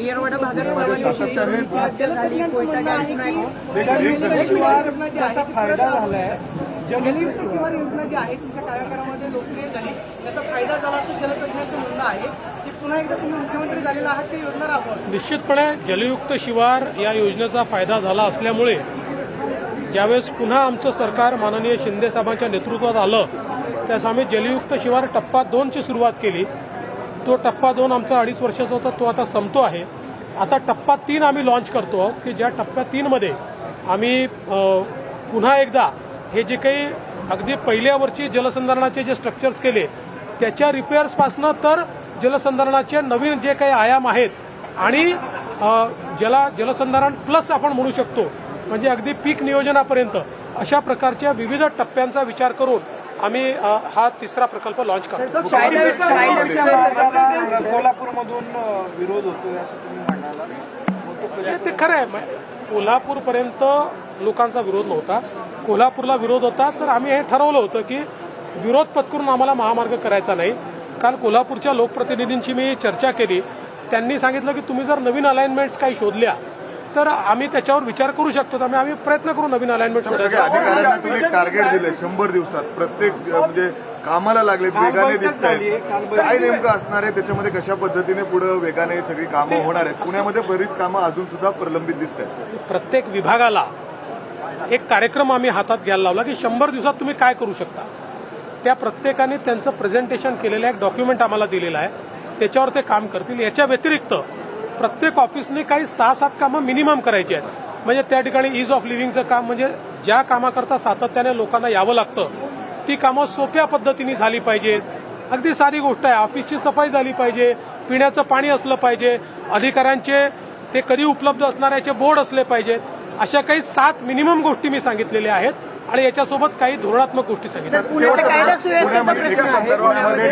येरवडा भागात त्याचा फायदा झालाय. जलयुक्त शिवार योजना जी आहे तुमच्या कार्यक्रमामध्ये लोकप्रिय झाली, त्याचा फायदा झाला असं जलतज्ञांचं म्हणणं आहे की पुन्हा एकदा तुम्ही मुख्यमंत्री झालेला आहात ती योजना राबवा. निश्चितपणे जलयुक्त शिवार या योजनेचा फायदा झाला असल्यामुळे ज्यावेळेस पुन्हा आमचं सरकार माननीय शिंदे साहेबांच्या नेतृत्वात आलं त्यावेळेस आम्ही जलयुक्त शिवार टप्पा 2ची सुरुवात केली. तो टप्पा 2 आमचा 2.5 वर्षाचा होता, तो आता संपतो आहे. आता टप्पा 3 आम्ही लॉन्च करतो आहोत की ज्या टप्प्या 3 मध्ये आम्ही पुन्हा एकदा हे जे काही अगदी पहिल्या वर्षी जलसंधारणाचे जे स्ट्रक्चर्स केले त्याच्या रिपेअर्सपासनं तर जलसंधारणाचे नवीन जे काही आयाम आहेत आणि जलसंधारण प्लस आपण म्हणू शकतो म्हणजे अगदी पीक नियोजनापर्यंत अशा प्रकारच्या विविध टप्प्यांचा विचार करून आम्ही हा तिसरा प्रकल्प लॉन्च करतो. कोल्हापूरमधून विरोध होतोय असं तुम्ही म्हणाला. ते खरं आहे. कोल्हापूरपर्यंत लोकांचा विरोध नव्हता. कोल्हापूरला विरोध होता तर आम्ही हे ठरवलं होतं की विरोध पत्करून आम्हाला महामार्ग करायचा नाही. काल कोल्हापूरच्या लोकप्रतिनिधींची मी चर्चा केली. त्यांनी सांगितलं की तुम्ही जर नवीन अलाइनमेंट्स काही शोधल्या तर आम्ही त्याच्यावर विचार करू शकतो. आम्ही प्रयत्न करू नवीन अलाइनमेंट शोधायचा. अधिकाऱ्यांना तुम्ही टार्गेट दिले 100 दिवसात प्रत्येक म्हणजे कामाला लागले, वेगाने दिसत आहेत. काय नेमकं असणार आहे त्याच्यामध्ये, कशा पद्धतीने पुढे वेगाने सगळी कामं होणार आहेत? पुण्यामध्ये बरीच कामं अजून सुद्धा प्रलंबित दिसत आहेत. प्रत्येक विभागाला एक कार्यक्रम आम्ही हातात घ्यायला लावला की 100 दिवसात तुम्ही काय करू शकता. त्या प्रत्येकाने त्यांचं प्रेझेंटेशन केलेलं एक डॉक्युमेंट आम्हाला दिलेलं आहे, त्याच्यावर ते काम करतील. याच्या व्यतिरिक्त प्रत्येक ऑफिसने काही 6-7 कामं मिनिमम करायची आहेत. म्हणजे त्या ठिकाणी ईज ऑफ लिव्हिंगचं काम, म्हणजे ज्या कामाकरता सातत्याने लोकांना यावं लागतं ती कामं सोप्या पद्धतीने झाली पाहिजेत. अगदी सारी गोष्ट आहे. ऑफिसची सफाई झाली पाहिजे, पिण्याचं पाणी असलं पाहिजे, अधिकाऱ्यांचे ते कधी उपलब्ध असणाऱ्याचे बोर्ड असले पाहिजेत. अशा काही 7 मिनिमम गोष्टी मी सांगितलेल्या आहेत आणि याच्यासोबत काही धोरणात्मक गोष्टी सांगितल्या. पुण्यामध्ये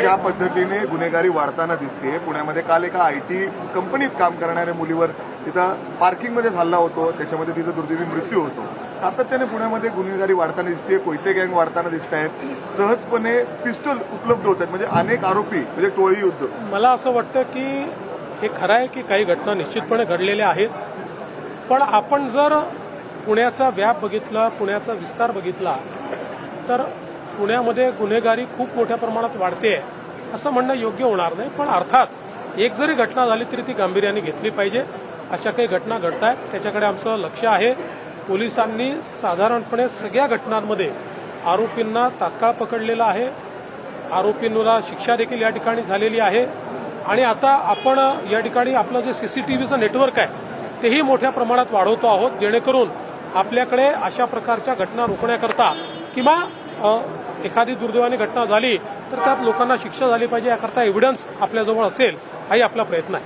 ज्या पद्धतीने गुन्हेगारी वाढताना दिसते, पुण्यामध्ये काल एका आयटी कंपनीत काम करणाऱ्या मुलीवर तिथं पार्किंगमध्ये हल्ला होतो, त्याच्यामध्ये तिचा दुर्दैवी मृत्यू होतो. सातत्याने पुण्यामध्ये गुन्हेगारी वाढताना दिसते, कोयते गँग वाढताना दिसत आहेत, सहजपणे पिस्टल उपलब्ध होत आहेत, म्हणजे अनेक आरोपी म्हणजे टोळी युद्ध. मला असं वाटतं की हे खरं आहे की काही घटना निश्चितपणे घडलेल्या आहेत, पण आपण जर पुण्याचा व्याप बघितला, पुण्याचा विस्तार बघितला तर पुण्यामध्ये गुन्हेगारी खूप मोठ्या प्रमाणात वाढते असं म्हणणं योग्य होणार नाही. पण अर्थात एक जरी घटना झाली तरी ती गांभीर्याने घेतली पाहिजे. अशा काही घटना घडत आहेत, त्याच्याकडे आमचं लक्ष आहे. पोलिसांनी साधारणपणे सगळ्या घटनांमध्ये आरोपींना तात्काळ पकडलेलं आहे. आरोपींना शिक्षा देखील या ठिकाणी झालेली आहे आणि आता आपण या ठिकाणी आपलं जे सीसीटीव्हीचं नेटवर्क आहे तेही मोठ्या प्रमाणात वाढवतो आहोत, जेणेकरून आपल्याकडे अशा प्रकारच्या घटना रोखण्याकरता किंवा एखादी दुर्दैवाने घटना झाली तर त्यात लोकांना शिक्षा झाली पाहिजे याकरता एव्हिडन्स आपल्याजवळ असेल हाही आपला प्रयत्न आहे.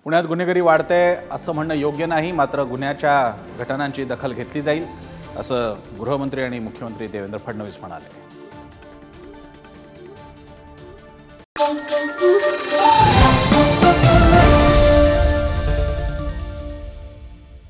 पुण्यात गुन्हेगारी वाढते असं म्हणणं योग्य नाही, मात्र गुन्ह्याच्या घटनांची दखल घेतली जाईल असं गृहमंत्री आणि मुख्यमंत्री देवेंद्र फडणवीस म्हणाले.